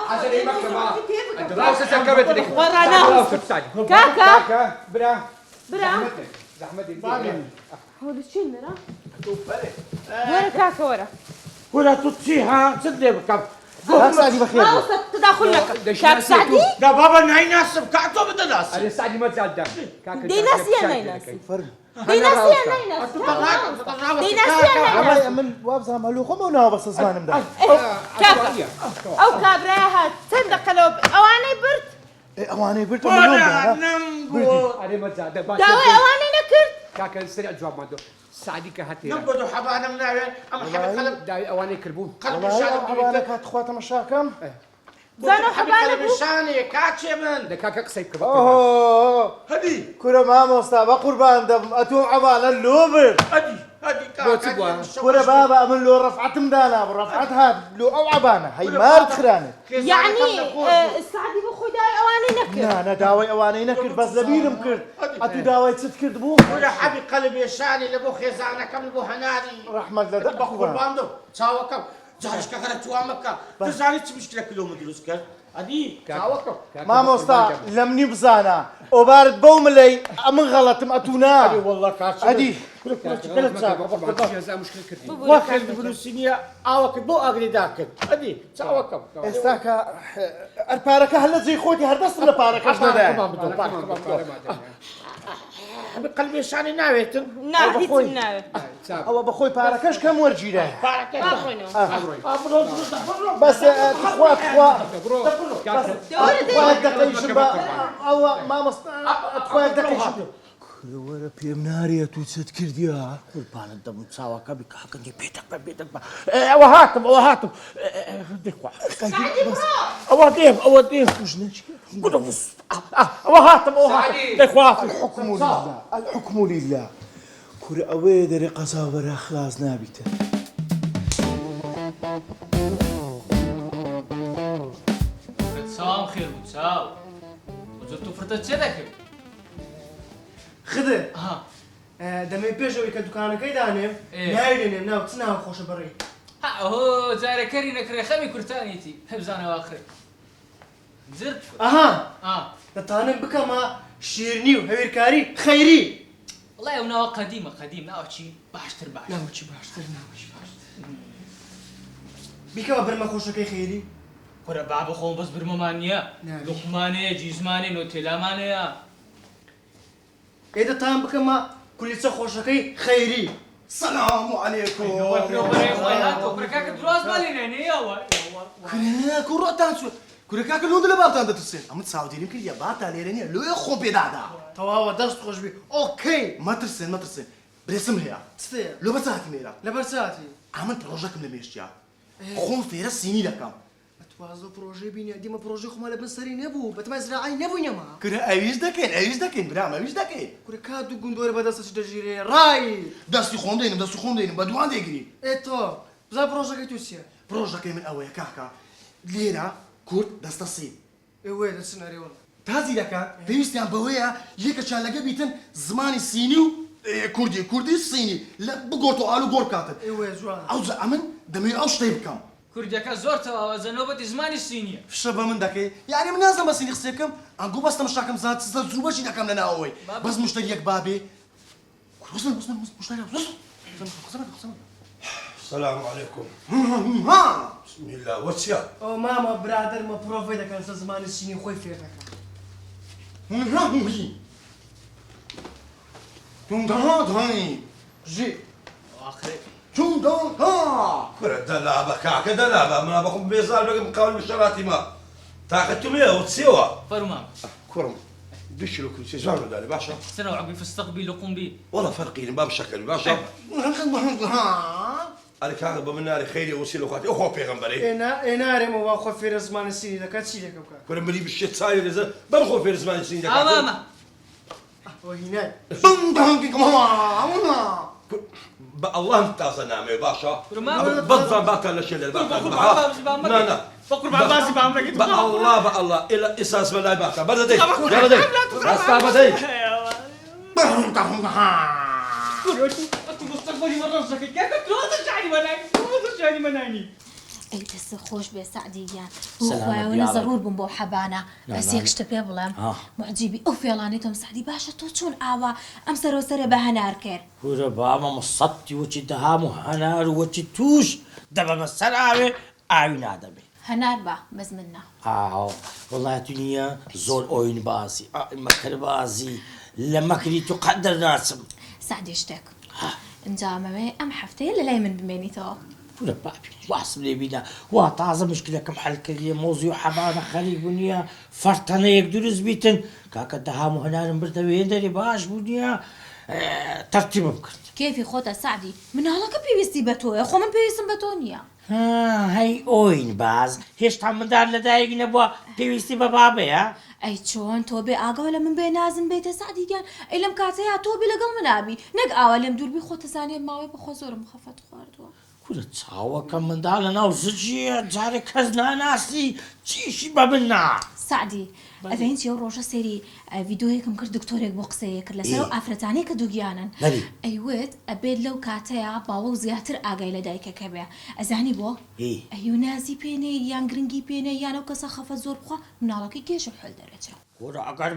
حسن ايه مكتب انت راوسة سكبت لك ورانا كاكا برا زحمتي هو الشين را ورا كاكا ولا تطيها تصدق بكم سعدي بخير ما وصلت تدخل لك كاك سعدي ده بابا ناي ناس بكعته بدنا ناس انا سعدي ما تزعل دي ناسي يا نايناسي دي ناسي يا نايناسي دي ناسي يا نايناسي من وابزها مالوخم ونا بس زمان مدح كاكا او كابراها تصدق لو اواني برد اواني برد من اليوم انا ما تزعل داوي اواني نكرت كاكا سريع الجواب ماله سعدي كهاتي نقدر حبانا من ناوي اما حبي قلب داوي اواني كربون قلب والله الشارع حبانك هات خواتها مشاكم زانو حبي حبانا قلب الشاني كاتشي من ده كاكا قصيب كبار اوه هدي كرة ماما مصطفى قربان دم اتو عبانا اللوبر هدي كرة بابا من لو رفعت مدانا برفعتها لو او عبانا هي مارد خرانه يعني السعدي بخو داوي اواني نكرت انا داوي اواني نكر بس لبير مكر اتو داوي تذكر دبو ولا حبي قلب الشاني لبو خيزانه كم لبو هنادي رحمة لدك قربان دو تساوكم جارش كاكا توامك تزاني مشكله كيلو مديروس كر ادي تساوكم ماما مصطفى لمني بزانا وبارد بوملي من غلط اتونا والله كاتش ادي كلت ساعة مشكلة كثير واخد بلوسينيا اوك بو اغري داك ادي تساوكم استاكا الباركه هلا زي خوتي هردست من الباركه بقلبي شاني ناويتن ناهيت الناوي او بخوي باركش كم ورجي له باخوينو بس اخوات دوري اخوات دقيق شبا او ما مص اخوات دقيق شبا ولا بيمناريا تذكر ديا قربان الدم تساوك بك حق بيتك وهاتم ديك واحد اوديهم وش نشكي قولوا بص وهاتم ديك واحد الحكم لله كر اويدر قصاور خلاص نابته سلام خير وتساو وزرتو فرتت شدك خذ ها دمي بيجو يك دكانك دانم نايدن ناو تسنا خوش بري ها هو زار كري نكري خمي كرتانيتي حبزانا واخر زرت اها تانم بكما شيرني وهوير كاري خيري والله وناو قديم ناوتشي باشتر باشتر بكما برما خوشك خيري ورا بابا خو بس برمانيا لقمانيا جيزمانيا نوتيلامانيا اذا تام بكما كل خوشك خيري السلام عليكم بركاك دروس بالينا نيا كنا كرة كاكا لون دلا بارتا عندها تصير أما تساعدين يمكن يا بارتا ليرني لو يخو بيدادا توا درست خوش بي اوكي ما ترسل برسم هي تستير لو بتساعدي ميرا لبرساتي عملت بروجيك من الميشيا خون فيرا سيني لكم توازو بروجي بيني ديما بروجي خو مال بنسري نبو بتما زراعي نبو نما كنا أيش دكين برام أيش دكين كل كادو غندور بدس تجري راي دستي خوندين بدوان ديجري ايتو بزا بروجي توسيا بروجيك من أول كاكا ليرا كورت دست الصين ايوه ده السيناريو تازي لك بيستيان بويا يك كان لقى بيتن زماني صيني كردي صيني لا بقولتو قالوا قول كاتب ايوه جوان أو زعمن دمي أوش تيبكم كردياكا زورتا زنوبة زماني الصينية شبه من دكي يعني من لازم بس نخسيكم أنقو بس تمشاكم زاد زروبة شي دكم لنا أوي بس مشتريك بابي وصل مشتري وصل السلام عليكم ها بسم الله واتسيا او ماما برادر ما بروفي ده كان زمان السيني خوي فيك جي واخري كرة دلابة كعكة دلابة ما بخم بيزال بقى مقاول بالشراتي ما تاخدتم ايه وتسيوا فرمان كرم دش له كل شيء زانو دالي باشا سنة وعقبي في الستقبيل لقم بي والله فرقين ما بشكل باشا انا كان بمن ناري خيري وسيل اخواتي اخو بيغمبري انا ريمو واخو في زمان السيني ده كان شيلك وكا كرم بلي بالشيت صاير اذا بمخو في زمان السنين ماما وهنا الله انت نعمه باشا ماما بالضبط باتا الاشياء اللي باتا فقر بعباسي بعمرك الله الا اساس ولا باتا بدي يلا دي استعبدي مستقبلي مرة زكي كيف تروح ترجعني مناني ئەی دەست خۆش بێ سعدیگیان سەلامەت بۆخوایەوە بیاڵە. زەڕور بووم بۆ حەبانە بەس یەک شتە پێ بڵێم معجیبی ئەو فێڵانەی تۆم سعدی باشە تۆ چۆن ئاوا ئەم سەرۆسەرە بە هەنار کرد کورە بامە مەسەتی وەچی دەهام و هەنار و وەچی توش دەبەمە سەر ئاوێ ئاوی نادەبێ هەنار بە بەس من نا وڵاتی نییە زۆر ئۆین بازی مەکر بازی لە مەکری تو قەدەر ناچم سعدی شتێک ئەنجامەوێ ئەم هەفتەیە لە لای من بمێنیتەوە کورە بابی واسم لێ بیدا وا تازە مشکلەکەم حەل کردیە مۆزی و حەبانە خەریک بوونیە فەرتەنەیەک دروست بیتن کاکە دەهام و هەنارم بردەوێ دەری باش بوونیە تەرتیبم کرد کێفی خۆتە سعدی مناڵەکە پێویستی بە تۆیە خۆ من پێویستم بە تۆ نییە هەی ئۆین باز هێشتا مندار لەدایک نەبووە پێویستی بە بابەیە ئەی چۆن تۆ بێ ئاگاو لە من بێ نازم بێتە سعدیگیان ئەی لەم کاتەیە تۆ بێ لەگەڵ منابی نەک ئاوا لێم دووربی خۆتە زانێ ماوەی بەخۆ زۆرم خەفەت خواردووە کورە چاوەکە منداڵ لە ناو زجیە جارێ کەس ناناسی چیشی بە من نا سعدی ئەڤین چێ ڕۆژە سێری ڤیدۆیەکم کرد دکتۆرێک بۆ قسەیە کرد لەسەر ئەو ئافرەتانەی کە دووگیانن ئەیوت ئەبێت لەو کاتەیە باوە و زیاتر ئاگای لە دایکەکە بێ ئەزانی بۆ ئەیو نازی پێنێ یان گرنگی پێنێ یان ئەو کەسە خەفەت زۆر بخوا مناڵەکەی گێژە حل دەرەچێت کورە ئەگەر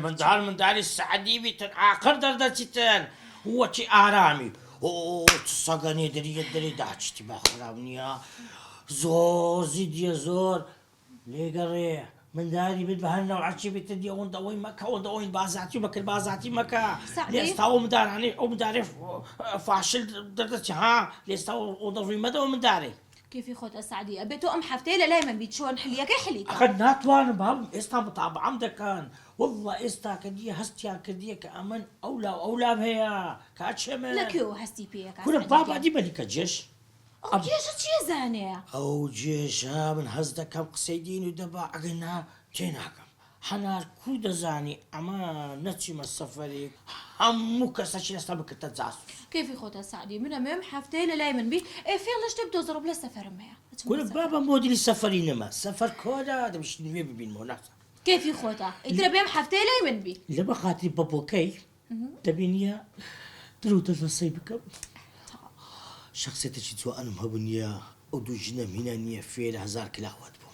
منداری سعدی بیتن ئاخر دەردەچیتن وەچی ئارامی سەگەنێ دەریە دەری داچتی باخراب نییە زۆر زیدیە زۆر لێگەڕێ منداری بێت بە هەر نەوعەچی بێتە دی ئەوەندە ئەوەی مەکە ئەوەندە ئەوەی بازاتی مەکرد بازاتی مەکە لێستا ئەو مندارانەی ئەو مندارێ فاشل دەردەچی ها لێستا ئەوەندە ڕووی مەدەوە مندارێ کێفی خۆتە سعدی ئەبێت تۆ ئەم هەفتەیە لە لای من بیت چۆن حلیەکەی حلیکە ئەخەت ناتوانم باوم ئێستا متابعەم دەکەن والله ئێستا کە دیە هەستیان کردیە کە ئەمن ئەولام هەیە کاچێ من لەکوێوە هەستی پێیەکە کورە بابا دی بەلیکە جێش ئەو جێژە چیە زانەیە ئەو جێژە من هەز دەکەم قسەی دین و دەبا ئەگەنا تێناکەم هەنار کو دەزانی ئەمە نەچیمە سەفەرێک هەموو کەسەکی لەستا بکردە جاسوس کێفی خۆتە سعدی منە مێم هەفتەیە لە لای من بی فێڵ لە شتێک دۆزەڕۆ لە سەفەرم هەیە کورە بابا مۆدیلی سەفەری نەما سەفەر کۆدا دەبشت نوێ ببینمەوە ناسا کێفی خۆتە ئیترە بێم هەفتەیە لای من بی لە بە خاتری بەبۆکەی دەبینیە درو دەفەسەی بکەم شخصێتێکی جوانم هەبوو نییە ئەو دوو ژنەم هینە نییە فێرە هەزار کلاوەت بوو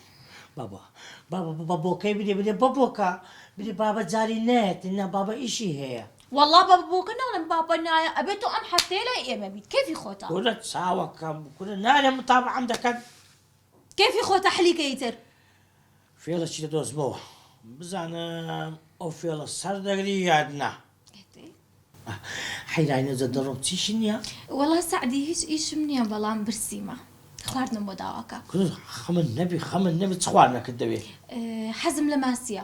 بابا بۆکەی بدێ بەبۆکە بدێ بابە جاری نێت نە بابە ئیشی هەیە والله بە بۆکە ناڵم بابە نایە ئەبێت تۆ ئەم هەفتەیە لای ئێمە بیت کێفی خۆتە کورە چاوەکەم کورە نارێ متابعەم دەکەن کێفی خۆتە حلیکەی تر فێڵەکی دەدۆزمەوە بزانم ئەو فێڵە سەر دەگری یاد نا حەیرانی نەجە دەڕۆم چیشی نییە والله سعدی هیچ ئیشم نییە بەڵام برسیمە خواردنم بۆ داواکە خەمن نەبی چ خواردنەکەت دەوێت حەزم لە ماسیە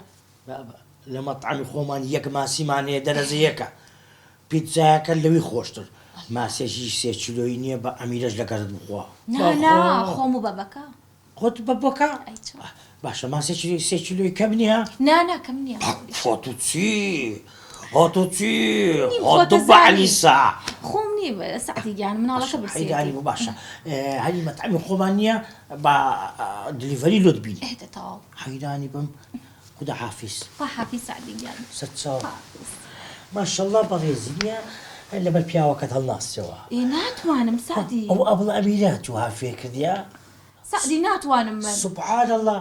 لە مەطعمی خۆمان یەک ماسیمانەیە دەرەزە یەکە پیتزایەکە لەوی خۆشتر ماسێژی 3 کیلۆیی نییە بە ئەمیرەش لەگەرت بخوا نا خۆم و بەبەکە خۆت بەبۆکە باشە ماسێ 3 کیلۆی کەم نییە نا کەم نییە خۆتو چی خۆتو بەعلیسا خۆم نییە سعدی گیان مناڵەکە حەیرانی بوو باشە هەری مەطعمی خۆمان نییە بە دلیڤەری لۆت بینی تەواو حەیرانی بم خدا حافظ حافظ سعدی گیان سەد ماشەڵڵا بەڕێزی نییە لەبەر پیاوەکەت هەڵناسیەوە ناتوانم سعدی ئەو ئەبڵ ئەمیرات و هافێ کردیا سعدی ناتوانم من سبحان الله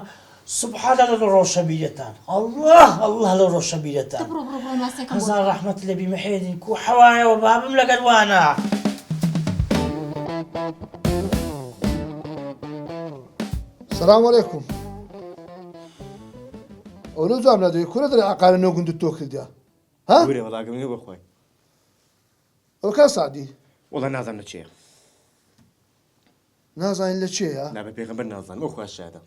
لە ڕۆشەبیرەتان الله لە ڕۆشەبیرەتان بڕۆ ماسێکم هەزار ڕەحمەت لە بیمەحێدین کو حەوایەوە بابم لەگەر وانە سلام علیکم ئەوە جواب نادەوێت کورە دەرێ عقارە نۆ گوند تۆ کردیا ها گورێ وەڵاگەم بخۆی ئەو کا سعدی وڵا نازانم لە چێە نازانین لە چێە نابێ پێغەمبەر نازانم ئەو خوش شایدە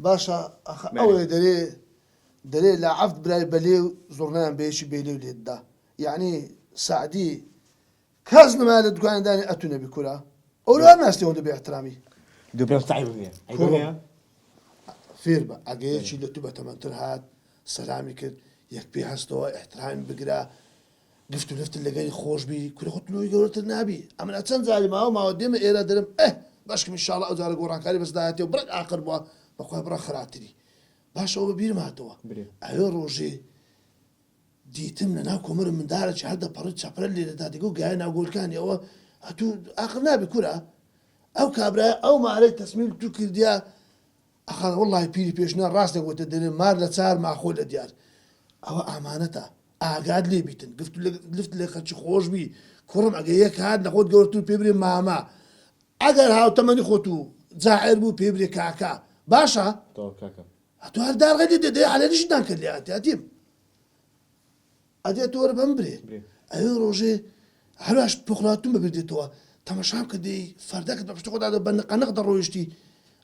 باشە ئەوێ دەرێ لە عەفت برای بەلێ و زۆڕنیان بێشی بێلێ و لێتدا یعنی سعدی کەس نما لە دوکاندانی ئەتونە بی کورە ئەو لە ناستیەوە دەبێ احترامی دوو پێم سعی ببێ فێر بە ئەگەیەکی لە تو بەتەمەنتر هات سەلامی کرد یەک پێ هەستەوە احترامی بگرە گفت و لەفتر لەگەری خۆشبی کورە خۆتنەوەی گەورەتر نابی ئەمە چەند زاری ماوە دێمە ئێرە دەرم باشکم ئینشاڵڵا ئەو جارە گۆڕانکاری بەسداهاتێ و بڕێک ئاخر بووە بەخوای بڕە خراتری باشەوە بە بیرم هاتەوە ئەوێ ڕۆژێ دیتم لە ناو کۆمەرم مندارێکی هەردە پەڕت چەپرە لێرەدا دیگە و گایە ناوگۆلکانی ئەوە هەتوو ئاخر نابی کورە ئەو کابرای ئەو مارەی تەسمیل تو کردیا ئەخان وڵی پیری پێشنا ڕاستە گوتە دەرێن مار لە چار ماخۆ لە دیار ئەوە ئامانەتە ئاگاد لێ بیتن لفت لێ خەرچی خۆش بی کوڕم ئەگە یەک هات لە خۆت گەورتر پێ برێ ماما ئەگەر هاوتەمەنی خۆت و جاعێر بوو پێ برێ کاکا باشە تو هەر داڕغەدی دەدەی عەلەریشتان کرد لێ ئەتیاتیم ئەدێت وەرە بەم برێ ئەوێ ڕۆژێ هەروش پۆخڵاتون ببردێتەوە تەماشام کردی فەردەکەت بە پشت خۆدا بە نەقەنەق دەڕۆیشتی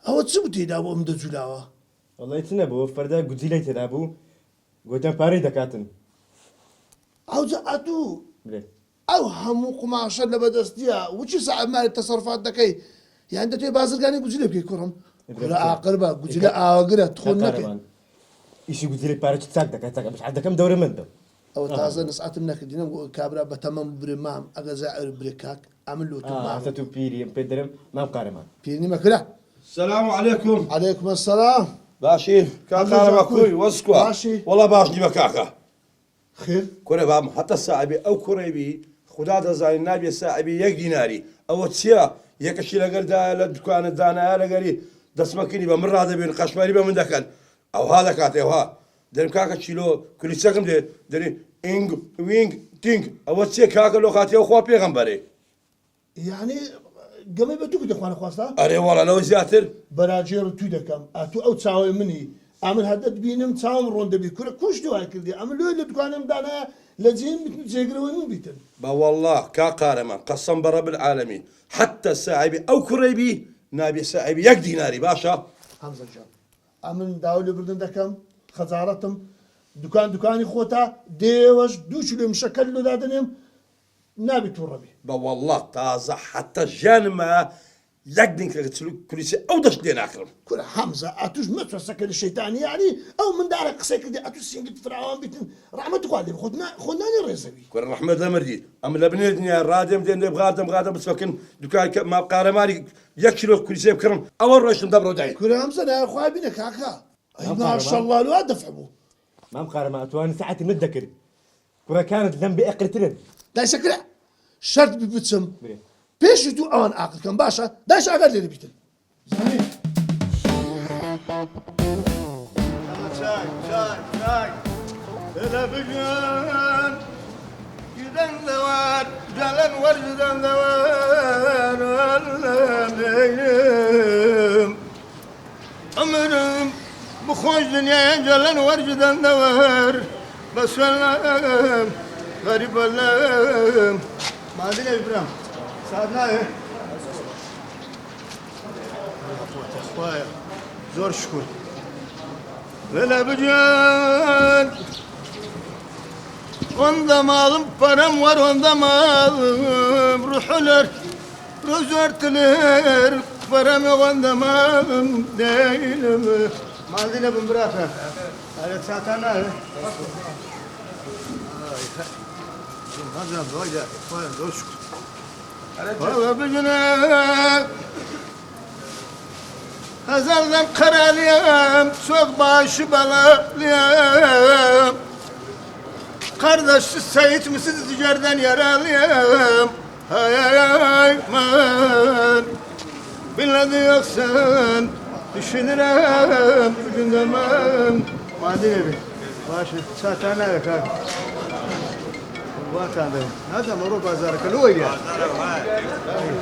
ئەوە چ بوو تێدا بۆ ئەم دەجولاوە وڵی چ نەبوو فەردە گوجیلەی تێدا بوو گوتم پارەی دەکاتن ئەوجا ئەتوو ئەو هەموو قماشە لە بەدەستیە وچی سەعماری تەسەڕفات دەکەی یان دەتوێ بازرگانی گوجیلە بکەی کوڕم لە ئاقر بە گوجیلە ئاوەگرە تخۆن نەکەی ئیشی گوجیلەی پارەی چاک دەکات چاک بەش دەکەم دەورە مندم ئەوە تازە نسعەتم نەکردینم کابرا بە تەمەم برێ مام ئەگە زائر برێ کاک ئەمن لۆ تو پیری پێ دەرم مام قارەمان پیرنی مەکرا السلام عليكم عەلەیکم السەلام باشی کاکانە کوی وەسکووە باشی. وەڵا باش نیمە کاکە خێر کوڕێ بام حتى ساعبی ئەو کوڕێبی خدا دەزانین نابێ ساعبی یەک دیناری ئەوە چییە یەکەشی لەگەردا لە دوکانە دانایە لەگەری دەستمەکردی بە من ڕادەبێن قەشماری بە من دەکەن ئەوها دەکات ئێوها دەرم کاکە چیلۆ کولیچەکەم دێ دەری ئینگ وینگ تینگ ئەوە چێ کاکە لۆ خاتیەوە خوا پێغەمبەرێ یعنی گەمەی بە تو دەخوانە خواستە ئەرێ وەڵانەوە زیاتر بەراجێر و توی دەکەم ئەتو ئەو چاوی منی ئەمن هەدەت بینم چاوم ڕۆن دەبی کورە کوش دوای کردی ئەمە لێ لە دوکانم دانا لە جێن جێگرەوەی من بیتن والله کاقارەمان قەسەم بە ڕەب العالەمین حتى ساعبی ئەو کوڕێبی نابێ ساعبی یەک دیناری باشە حەمزە جان ئەمن داوا لێ بردن دەکەم خەجاڵەتم دوکانی خۆتا دێوەش دوو کیلۆ مشەکەل لۆ دادنێم نابی تووڕەبی والله تازە حتى ژیانمە یەک دینکە کولیسی ئەو دەست لێ ناکڕم کورە حەمزە ئەتوش مەتوەسەکە لە شەیتانی یعنی ئەو منداڵە قسەی کردی ئەتو سینگت فراوان بیتن ڕەحمەت خوا لێ خۆ نانی ڕێزەوی کوڕە ڕەحمەت لەمەردی ئەم لە بنێ دنیا ڕادێم دێن لێ بغادەم بچەکەن دوکان ما قارەمانی یەک کیلۆ کولیسێ بکڕم ئەوە ڕۆشتم دەبڕۆ دای کورە حەمزە نایخوا بینە کاکا ئەی ماشەڵڵا لوا دەفع بوو مام قارەمان ئەتوانی ساعتی مت دەکرد کوڕەکانت لەم بێ ئەقرترن دایسەکرا شەرت بچم پێشی تو ئەوان ئاقلکەم باشە داش ئاگات لێرە بیتن تلفزيون جدن دوار جلن ورجدن دوار أمرم بخوش دنيا جلن ورجدن دوار بس والله غريب والله ما أدري يا إبراهيم ساعدنا إيه أخويا زور شكر لا بجان وانضمالم فرم ور وانضمالم روحلر روزورتلر فرم وانضمالم دايلم ما عندنا بمبراكة على ساعتنا هذا بوجه أخويا زور شكر لا بجان هزلم قراليم سوق باش بلاليم قردش السيد مسد جردن يراليم هاي من بالذي يقسن تشنرم جندمم ما ادري باش ساتانا لك هذا مرور بازار كلوية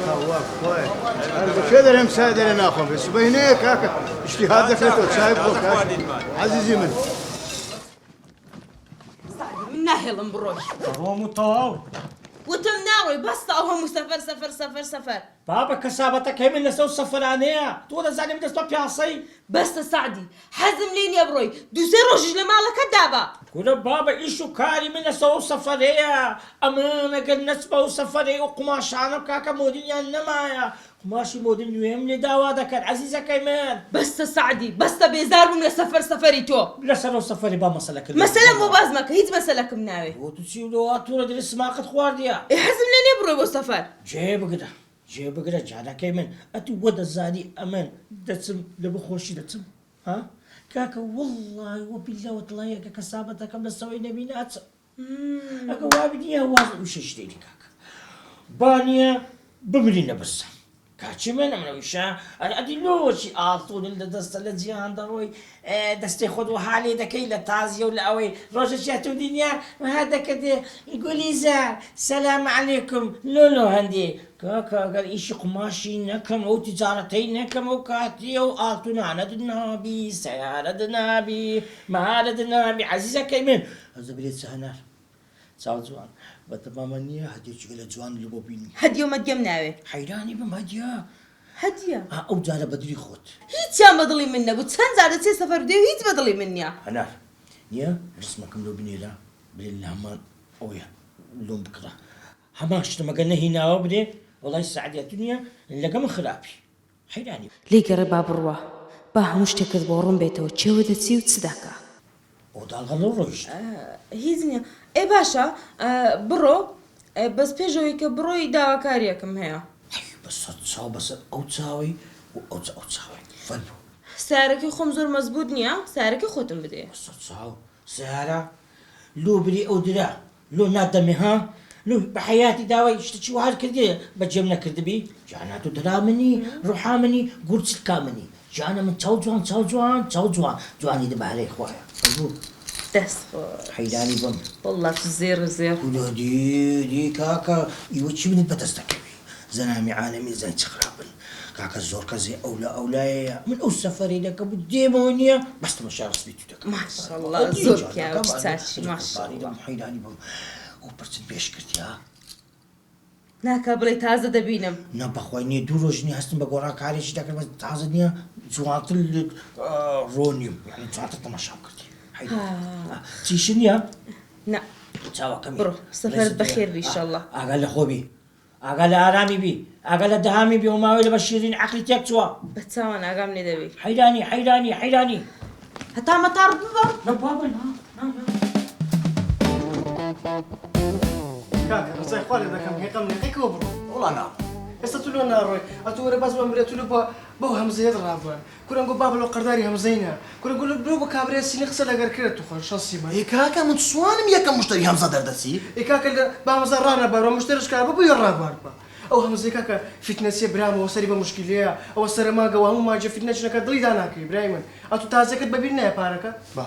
خواف خويا أنا كذا لم سادر ناخذ بس بينك هكا اجتهادك لا تسايب عزيزي من من ناهل مبروش هو مطاو وتم ناوي بس هم سفر بابا كسابتك هم اللي سو سفرانية تقول زاني بدي استوب ياصي بس سعدي حزم لين يا بروي دو سيروج لمالك الدابة كل بابا إيشو كاري من سو سفرية أمانة قد نسبة سفرية وقماش أنا كاكا مودين يا نمايا قماشي مودين يهم لي داوا ذكر عزيزة كيمان بس سعدي بس بيزار من سفري تو لا سرو سفري با مسألة مسألة مو بازمك هيت مسألة كم ناوي وتسيلو أطورة دي سماقة خوارديا حزم لين يا بروي سفر جيب كده جانا كيمان أتو ودا زادي أمان دتسم لبخوشي دتسم ها كاكا والله وبالله وطلعي كاكا سابتا كم سوي نبينات كاكا وابديها وازن وش جديد كاكا بانيا بملينا بس کاچی منم نویشە ئەدی لۆچی ئاڵتون لە دەستە لە جیهان دەڕۆی دەستی خۆت و حالێ دەکەی لە تازیە و لە ئەوەی ڕۆژە تو دنیا وها دەکەدێ گولیزار سەلام عەلەیکم لۆ هەندێ کاکە ئەگەر ئیشی قماشی نەکەم ئەو تیجارەتەی نەکەم ئەو کاتیە و ئاڵتونانە دنابی سەیارە دنابی مارە دنابی عەزیزەکەی من ئەزە برێت هەنار چاو جوان بەتەمامە نییە هەدیێکی لە جوان لە بۆ بینی هەدیۆ مەدیەم ناوێ حەیرانی بم هەدیە هەدیە ئەو جارە بەدری خۆت هیچیان بەدڵی من نەبوو چەند جارە چێ سەفەر دێ هیچ بەدڵی من نییە هەنار نییە ڕسمەکەم لۆ بنێرە برێ لە هەمان ئەوە لۆم بکڕە هەمان شتمەگە نەهیناوە برێ وڵای سعدیەت نییە لەگەمە خراپی حەیرانی لی گەڕێ با بڕوە با هەموو شتێکت بۆ ڕوون بێتەوە چێوە دەچی و چ دەکا ئەو داڵغەڵە ڕۆیشت هیچ نییە ئێ باشە بڕۆ بەس پێشەوەی کە بڕۆی داواکاریەکەم هەیە بەسەر چاو بەسەر ئەو چاوی و ئەو چاوی فەر بوو سارەکەی خۆم زۆر مەزبوط نییە سارەکە خۆتم بدێ بەسەر چاو سیارە لۆ بری ئەو درا لۆ نادەمێ ها لۆ بە حیاتی داوای شتێکی وهار کردێ بەجێم نەکردبی جانات و درا منی ڕوحا منی گورچکا منی جانە من چاو جوان چاو جوان چاو جوان جوانی دەبارەی خۆیە دەست حەیرانی بم وەڵڵا زێر زێر دی کاکە ئیوە چی منت بەدەست دەکەوی زەنامی عالەمی زەن چ خراپن کاکە زۆر کەزێ ئەولا ئەولایەیە من ئەو سەفەری دەکە بوو دێمەوە نییە بەستمە شارسبی تو دەکەم ماشەڵڵا زۆر پیاوە چاچی ماشەڵڵا حەیرانی بم ئەو پرچت بێش کردیا ناکە بڵێ تازە دەبینم نا بەخوای نییە دوو ڕۆژنی هەستم بە گۆڕاکارێکی دەکەم بەس تازە نییە جوانتر ڕۆنیم یعنی جوانتر تەماشام کردی چیش نییە نا چاوەکەم بڕۆ سەفەرت بەخێر بی ئیشەڵڵا ئاگا لە خۆبی ئاگا لە ئارامی بی ئاگا لە دەهامی بی و ماوەی لە بە شیرین عەقلی تێک چووە بە چاوان ئاگام لێ دەبێت حەیرانی هەتا مەتاڕ ببە کاکە ڕزای خوا لێ دەکەم هێقەم نێقێکەوە بڕۆ وڵا نا ئێستا تو لۆ ناڕۆی ئەتو وەرە باس بەم برێت تو لە بەو هەمزەیەت ڕابوان کورەنگۆ با بەلۆ قەرداری هەمزەینە کورەنگۆ لە بۆ کابرێت سینە قسە لەگەر کرێت تو خۆش شەسی بە ای کاکە من سوانم یەکەم مشتری هەمزە دەردەچی ئی کاکە لە بامەزە ڕانەبارەوە مشتریش کار بە بۆی ڕابوار بە ئەو هەمزەی کاکە فیتنەسیە برامەوە سەری بە مشکلەیە ئەوە سەرماگەوە هەموو ماجە فیتنەچنەکە دڵی داناکەی برای من ئەتو تازەکەت بەبیر نایە پارەکە با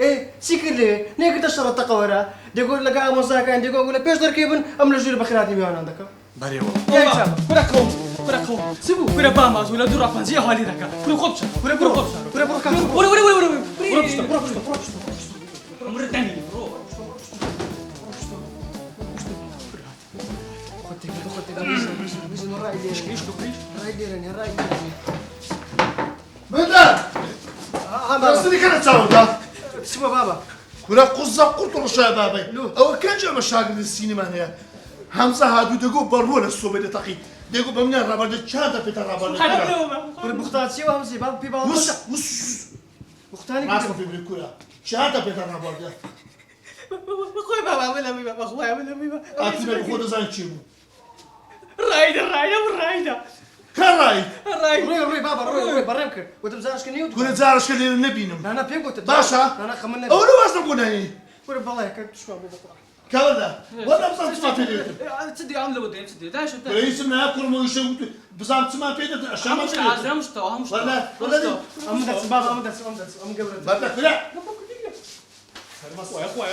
ئێ چی کرد لێ نێکردە شەڕەتەقەوەرە دێگۆ لەگە ئامۆزاکان دێگۆ لە پێش دەرکەی بن ئەم لە ژوور بەخراتی میوانان دەکەم بەرێوە كره سيبو كره باماز ولا دور رافانزيه هالي ذاك كره خبش كره برو خبش كره برو كامل برو عمر الثاني بدر أصلي كانت تعود سيبو بابا كنا قصة قلت له شا بابي أو كان جاء مشاغل السينما هي همزة هادو دقو برو للصوبة دقيق دقو بمنا رابط شهادة في الرابط كره بختار سيبو همزي بابا بي بابا بختاري ما في بالكرة شهادة في الرابط اخوي بابا ولا بي بابا اخوي ولا بي بابا أتبع خود زين شيبو الرايدة كان رايد روي بابا روي برمك وتبزارش كنيوت كنا زارش كلي النبي انا بينكو باشا انا خمنا أولو أصلا قلنا هي كره بالله كنت شو ابو كذا ولا بزاف تسمع فيديو تصدق عامله ودي تصدق داش رئيس ما ياكل مو يشوت بزاف تسمع فيديو عشان ما مش عازم مش تو مش ولا دي امدس بابا امدس ام قبل بدك لا اخوي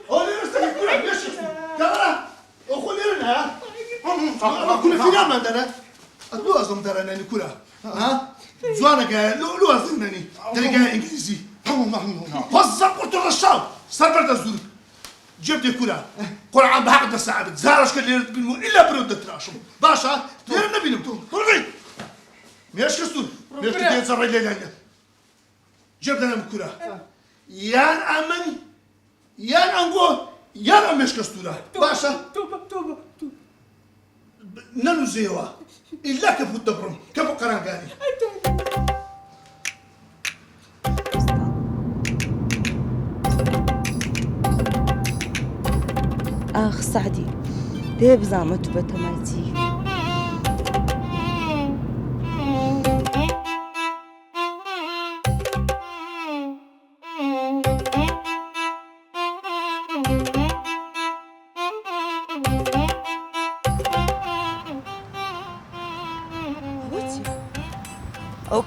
أولي نستني كل ليش كذا أخو لنا كل فينا ما عندنا أدلو أصلا ترى أنا كلها ها زوانا قال لو أصلني ترى قال إنجليزي وزع قلت الرشاو صار برد الزور جبت كلها قل عم بحق الساعة زارش كل بينو إلا برود التراشم باشا تيرنا بينو قولي ميش كسر ميش تدين صار ليلة جبت أنا كلها يان أمن يان أنقو يان أمش كسر باشا توبة نانو زيوا إلا كفو الدبرم كفو قرانقاني آخ سعدی دێ بزانمە تو بە تەماچی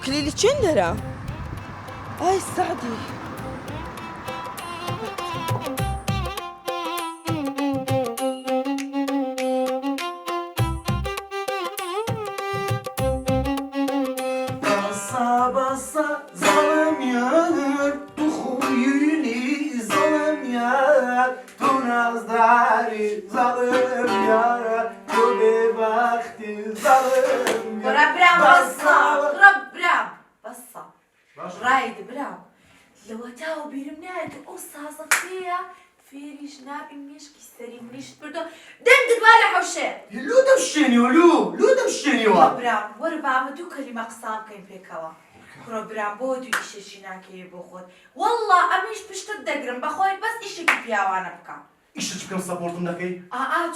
كليلي چندرا اي سعدي Basa zalim yar, tu huyuni zalim yar, tu nazdari zalim yar, tu bebakti zalim yar. برام بصة برام بصة رايد برام لو تاو بيرمناك قصة فيها فيريش نابي مشكي سري مليش بردو دندك بالا حوشي لو دمشيني ولو دمشيني برام وربا مدو كلمة قصام كين بيكوا برام بودو إيشي ناكي بخود والله أميش بشتد دقرم بخوي بس إيشي كبياوانا بكا إيش تبكم سابورتن ناكي؟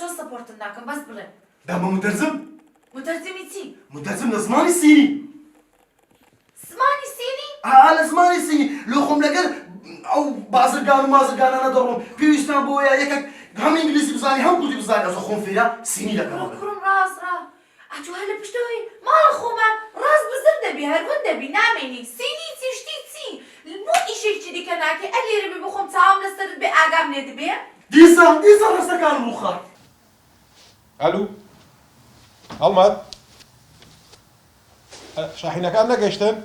جو سبورت ناكم بس بلن داما مترزم؟ مترجمي تي مترزم لزماني سيني سماني سيني؟ لزماني سيني لو خم لقر أو بازرگان و مازرگان أنا دارم بيوستان بويا يكك هم إنجليزي بزاني هم كردي بزاني أزو خم فيها سيني لقر كرم راس أجو هلا بشتوي ما خومن راس بزر دبي هرون دبي ناميني سيني تشتي تي مو إيشي كذي كناكي اللي ربي بخوم تعاون لسرد بأعقام ندبي ديسا رسكان مخا الو هەڵمات شاحینەکان نەگەیشتن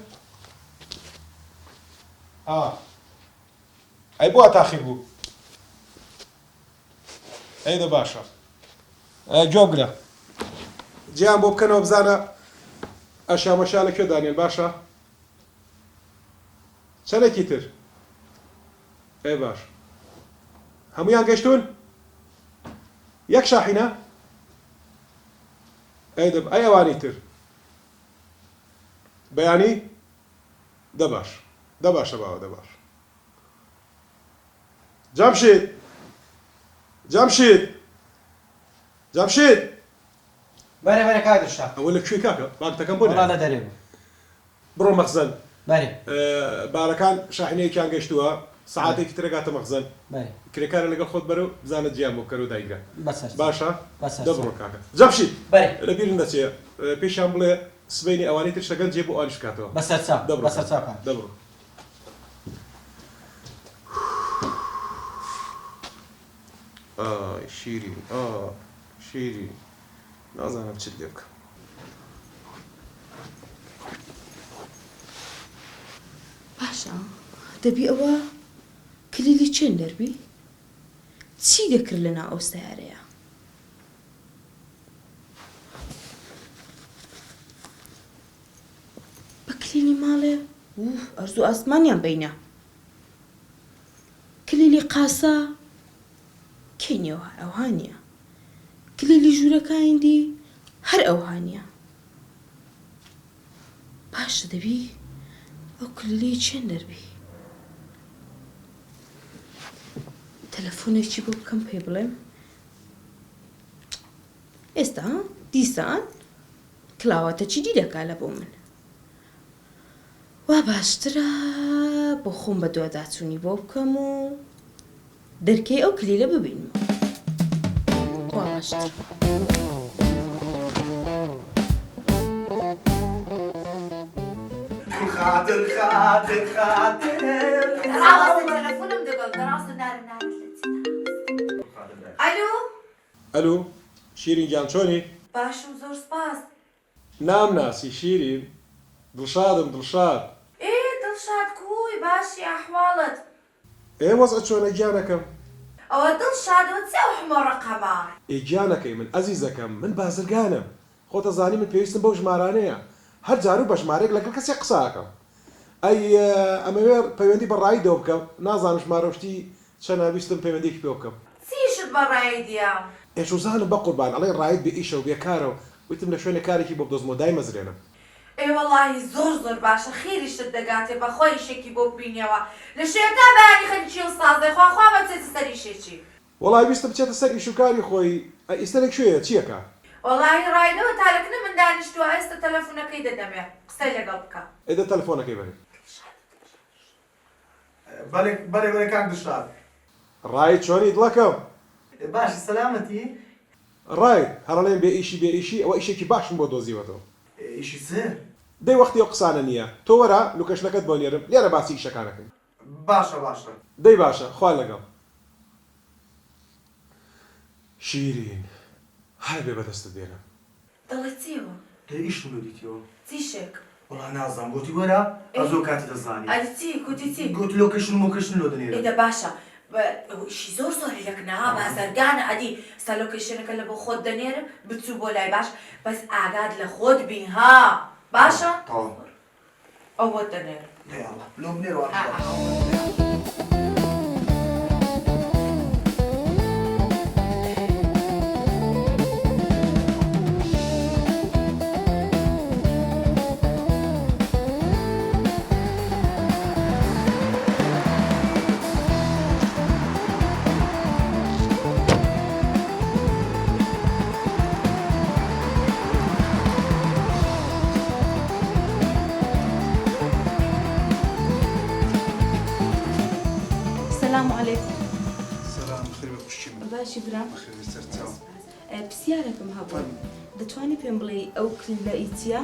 ئەی بووە تاخیر بوو ئەیدە باشە جۆگرە جیان بۆ بکەنەوە بزانە ئەشامەشا لەکوێ دانێن باشە چەندێکی تر ئەی باش هەموویان گەیشتون یەک شاحینە أي أواني تر بياني دباش باو دباش جامشيد بله كايد الشاب أقول لك شوي كاكا باك تكمل والله لا دريب برو مخزن بله باركان شاحنية كان قشتوها ساعاتي كترقات مخزن بله كريكار اللي خود برو زانت جيام بكرو دايقة بس باشا بس دبرو كاكا جامشيد بله لبير النتيجة بيشان بلا سبيني أواني تشتغل جيبوا آنش كاتوا بس هتصاب دبرو بس هتصاب دبرو شيرين نازانم چی لێ بکەم باشە دەبی ئەوە کلیلی چێن دەربی چی دەکرد لەنا ئەو سیارەیە بە کلیلی ماڵێ ئەرزوو ئاسمانیان بینە کلیلی قاسە کەینەوە ئەوهانیە کلیلی ژوورەکانی هەر ئەوهانیە باشە دەبی ئەو کلیلی چێن دەربی تەلەفۆنێکی بۆ بکەم پێ بڵێم ئێستا دیسان کلاواتە چی دی دەکا لە بۆ من وا باشترە بۆ خۆم بە دووەداچوونی بۆ بکەم و دەرکەی ئەو کلیلە ببینم وا باشتر خاطر تلفونم دەگەڵ دەڕاستە نارم ئەلو شیرین گیان چۆنی باشم زۆر سپاس نامناسی شیرین دڵشادم دڵشاد دڵشاد کوی باشی ئەحواڵت وەزع چۆنە گیانەکەم ئەوە دڵشادەوە چێ ئەو هەموو ڕەقەمە گیانەکەی من ئەزیزەکەم من بازرگانم خۆتە زانی من پێویستم بەو ژمارانەیە هەر جارو بە ژمارێک لەگەڵ کەسێک قساکەم ئەمەوێ پەیوەندی بەڕایی دەوە بکەم نازانم ژمارەشتی چەند ناویستم پەیوەندێکی پێ بکەم چیشت بەڕایی دیام ئێشوزانم بە قوربان ئەڵێ ڕایت بێ ئیشە و بێکارەوە وتم لە شوێنە کارێکی بۆ بدۆزمەوە دای مەزرێنم وەڵاهی زۆر باشە خێریشت دەگاتێ بە خۆی شێکی بۆ ببینیەوە لە شوێنتا بەیانی خەریکی و سازدەی خوا بەچێتە سەری شێکی وەڵای ویستم بچێتە سەر ئیش و کاری خۆی ئیستەرێک شوێیە چیەکە وەڵاهی ڕایدەوە تالەکنە من دانیشتووە ئێستا تەلەفۆنەکەی دەدەمێ قسەی لەگەڵ بکە ئێدە تەلەفۆنەکەی بەرێ بەرێ کاک دڵشاد ڕای چۆنی دڵەکەم باشە سەلامەتی ڕای هەڕەڵێن بێ ئیشی ئەوە ئیشێکی باشم بۆ دۆزیوەتەوە ئیشی سەر دەی وەختی ئەو قسانە نییە تۆ وەرە لوکەشنەکەت بۆ نێرم لێرە باسی ئیشەکانەکەی باشە باشە دەی باشە خوا لەگەڵ شیرین هەر بێ بەدەستت دێنم دەڵێت چیوە؟ دەی ئیشتم دیتیەوە چیشێک؟ وڵا نازانم گوتی وەرە ئەزۆ کاتی دەزانی ئەلی چی کوتی چی؟ گوتی لۆکەشن مۆکەشن لۆ دەنێرە ئێدە باشە ئیشی زۆر زۆری لەکنەها بازرگانە ئەدی ستا لۆکەشنەکە لە بۆ خۆت دەنێرم بچوو بۆ لای باش بەس ئاگاد لە خۆت بین ها باشە؟ ئەو بۆت دەنێرم دەیاڵە لۆ بنێرەوە السلام عليكم. سلام خير بخشي باشی برام خير سرتاو پرسیارێکم هەبوو دەتوانی پێم بڵێ ئەو کلیلە ئیتیا